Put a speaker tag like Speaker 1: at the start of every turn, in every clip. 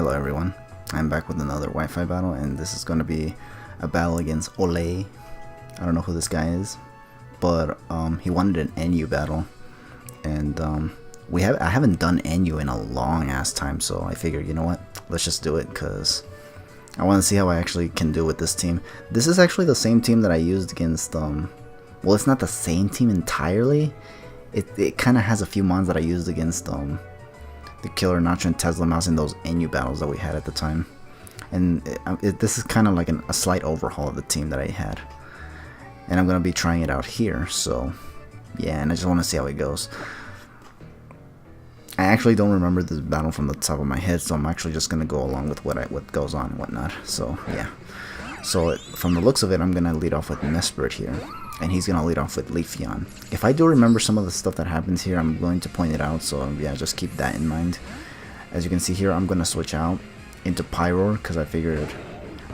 Speaker 1: Hello everyone, I'm back with another Wi-Fi battle, and this is going to be a battle against Ole. I don't know who this guy is, but he wanted an NU battle, and I haven't done NU in a long ass time, so I figured, you know what, let's just do it, because I want to see how I actually can do with this team. This is actually the same team that I used against, well, it's not the same team entirely. It kind of has a few mons that I used against the Killer Nacho and Tesla Mouse in those NU battles that we had at the time. And this is kind of like a slight overhaul of the team that I had. And I'm going to be trying it out here, so yeah, and I just want to see how it goes. I actually don't remember this battle from the top of my head, so I'm actually just going to go along with what goes on and whatnot. So yeah, so from the looks of it, I'm going to lead off with Mesprit here, and he's going to lead off with Leafeon. If I do remember some of the stuff that happens here, I'm going to point it out, so yeah, just keep that in mind. As you can see here, I'm going to switch out into Pyroar, because I figured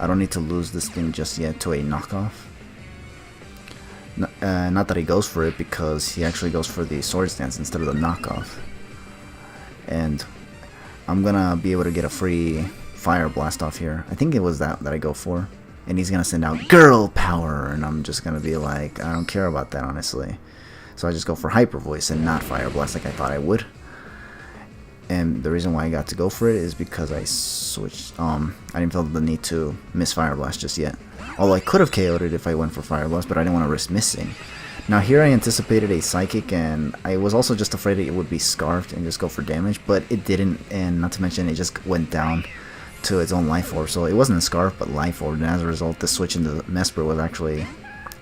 Speaker 1: I don't need to lose this thing just yet to a knockoff. Not that he goes for it, because he actually goes for the Swords Dance instead of the knockoff. And I'm going to be able to get a free Fire Blast off here. I think it was that I go for. And he's going to send out Girl Power, and I'm just going to be like, I don't care about that, honestly. So I just go for Hyper Voice and not Fire Blast like I thought I would. And the reason why I got to go for it is because I switched, I didn't feel the need to miss Fire Blast just yet. Although I could have KO'd it if I went for Fire Blast, but I didn't want to risk missing. Now here I anticipated a Psychic, and I was also just afraid it would be Scarfed and just go for damage, but it didn't, and not to mention it just went down to its own Life Orb. So it wasn't a Scarf, but Life Orb, and as a result the switch into Mesprit was actually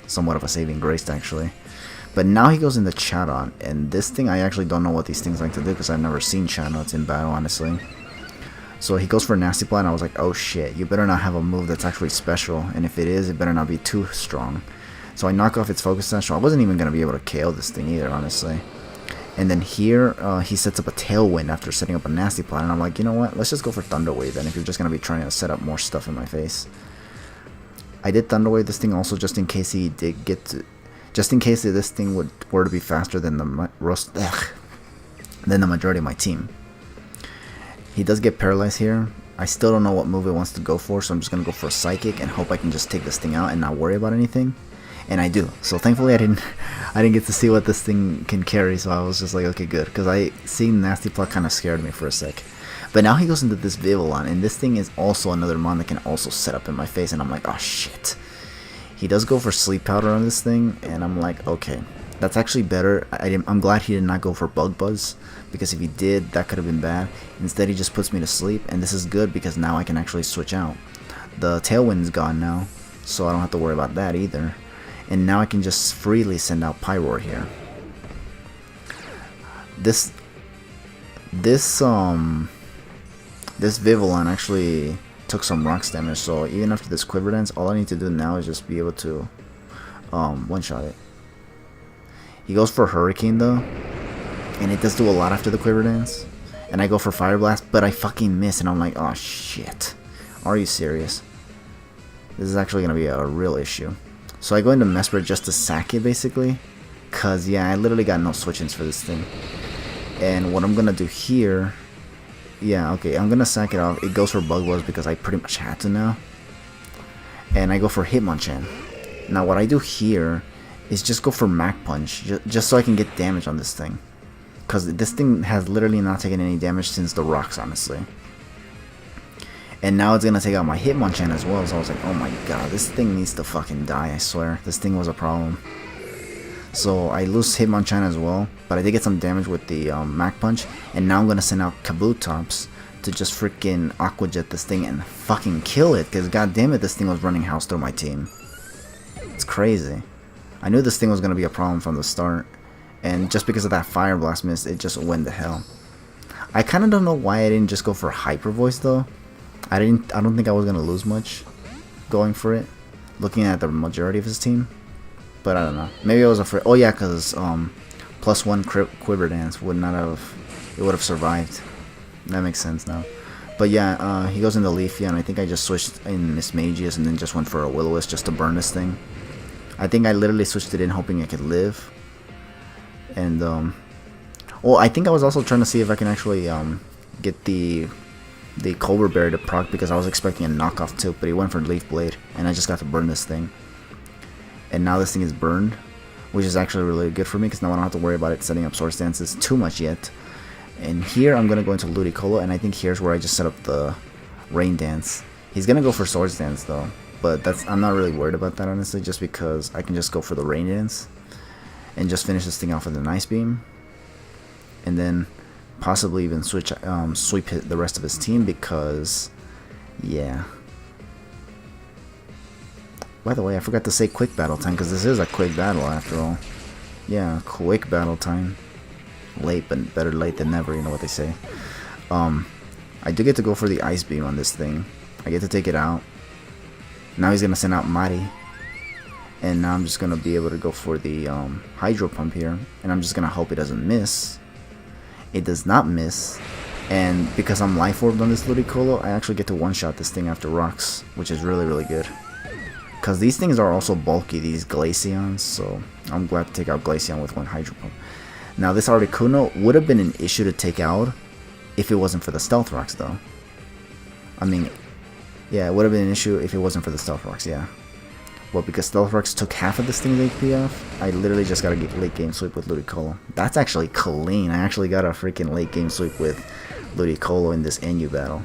Speaker 1: somewhat of a saving grace, actually. But now he goes into Chatot, and this thing, I actually don't know what these things like to do, because I've never seen Chatots in battle, honestly. So he goes for Nasty Plot, and I was like, oh shit, you better not have a move that's actually special, and if it is, it better not be too strong. So I knock off its Focus Sash, so I wasn't even going to be able to KO this thing either, honestly. And then here, he sets up a Tailwind after setting up a Nasty Plot, and I'm like, you know what, let's just go for Thunder Wave then, if you're just going to be trying to set up more stuff in my face. I did Thunder Wave this thing also just in case he did get to... Just in case this thing were to be faster than the majority of my team. He does get paralyzed here. I still don't know what move it wants to go for, so I'm just going to go for a Psychic and hope I can just take this thing out and not worry about anything. And I do. So thankfully I didn't get to see what this thing can carry, so I was just like, okay, good. Because seeing Nasty Plot kind of scared me for a sec. But now he goes into this Vivillon, and this thing is also another mon that can also set up in my face, and I'm like, oh shit. He does go for Sleep Powder on this thing, and I'm like, okay, that's actually better. I'm glad he did not go for Bug Buzz, because if he did, that could have been bad. Instead, he just puts me to sleep, and this is good because now I can actually switch out. The Tailwind's gone now, so I don't have to worry about that either. And now I can just freely send out Pyroar here. This Vivillon actually took some rocks damage, so even after this Quiver Dance, all I need to do now is just be able to one-shot it. He goes for Hurricane though, and it does do a lot after the Quiver Dance, and I go for Fire Blast, but I fucking miss, and I'm like, oh shit, are you serious? This is actually gonna be a real issue. So I go into Mesprit just to sack it basically, cause yeah, I literally got no switch-ins for this thing. And what I'm gonna do here, yeah, okay, I'm gonna sack it off. It goes for Bug Buzz because I pretty much had to now. And I go for Hitmonchan. Now what I do here is just go for Mach Punch, just so I can get damage on this thing. Because this thing has literally not taken any damage since the rocks, honestly. And now it's gonna take out my Hitmonchan as well, so I was like, oh my god, this thing needs to fucking die, I swear. This thing was a problem. So I lose Hitmonchan as well, but I did get some damage with the Mach Punch, and now I'm gonna send out Kabutops to just freaking Aqua Jet this thing and fucking kill it, because god damn it, this thing was running house through my team. It's crazy. I knew this thing was gonna be a problem from the start, and just because of that Fire Blast miss, it just went to hell. I kinda don't know why I didn't just go for Hyper Voice though. I don't think I was gonna lose much going for it, looking at the majority of his team. But I don't know. Maybe I was afraid. Oh yeah, because +1 Quiver Dance would have survived. That makes sense now. But yeah, he goes into Leafeon, and I think I just switched in Mismagius and then just went for a Will-O-Wisp just to burn this thing. I think I literally switched it in hoping it could live. And well, I think I was also trying to see if I can actually get the the Cobra Berry to proc because I was expecting a knockoff too, but he went for Leaf Blade, and I just got to burn this thing. And now this thing is burned, which is actually really good for me because now I don't have to worry about it setting up Swords Dances too much yet. And here I'm going to go into Ludicolo, and I think here's where I just set up the Rain Dance. He's going to go for Swords Dance though, but I'm not really worried about that honestly, just because I can just go for the Rain Dance and just finish this thing off with an Ice Beam. And then possibly even sweep the rest of his team because, yeah. By the way, I forgot to say quick battle time because this is a quick battle after all. Yeah, quick battle time. Late, but better late than never, you know what they say. I do get to go for the Ice Beam on this thing. I get to take it out. Now he's going to send out Mari. And now I'm just going to be able to go for the Hydro Pump here. And I'm just going to hope it doesn't miss. It does not miss, and because I'm Life Orbed on this Ludicolo, I actually get to one-shot this thing after rocks, which is really, really good. Because these things are also bulky, these Glaceons, so I'm glad to take out Glaceon with one Hydro Pump. Now this Articuno would have been an issue to take out if it wasn't for the Stealth Rocks, though. I mean, yeah, it would have been an issue if it wasn't for the Stealth Rocks, yeah. Well, because Stealth Rocks took half of this thing's HP off, I literally just got a late game sweep with Ludicolo. That's actually clean. I actually got a freaking late game sweep with Ludicolo in this NU battle.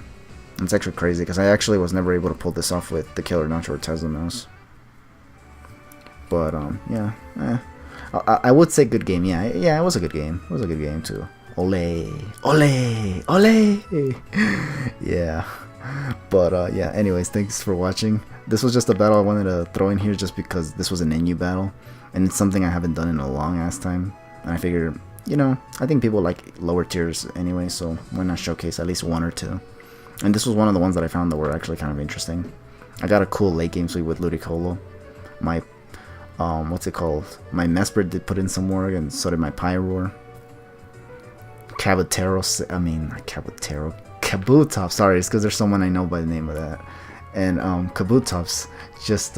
Speaker 1: It's actually crazy because I actually was never able to pull this off with the Killer Nacho or Tesla Mouse. But yeah, I would say good game. Yeah, it was a good game. It was a good game too. Ole, ole, ole. Yeah. But yeah, anyways, thanks for watching. This was just a battle I wanted to throw in here just because this was an NU battle, and it's something I haven't done in a long ass time. And I figured, you know, I think people like lower tiers anyway, so why not showcase at least one or two. And this was one of the ones that I found that were actually kind of interesting. I got a cool late game sweep with Ludicolo. My what's it called? My Mesprit did put in some work, and so did my Pyroar. Caboteros, I mean not Cabotero, Kabutops, sorry, it's because there's someone I know by the name of that. And Kabutops just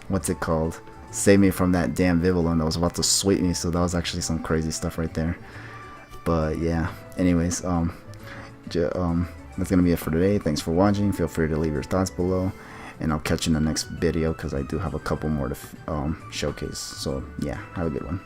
Speaker 1: what's it called? Saved me from that damn Vivillon that was about to sweep me, so that was actually some crazy stuff right there. But yeah, anyways, that's gonna be it for today. Thanks for watching. Feel free to leave your thoughts below, and I'll catch you in the next video because I do have a couple more to showcase. So yeah, have a good one.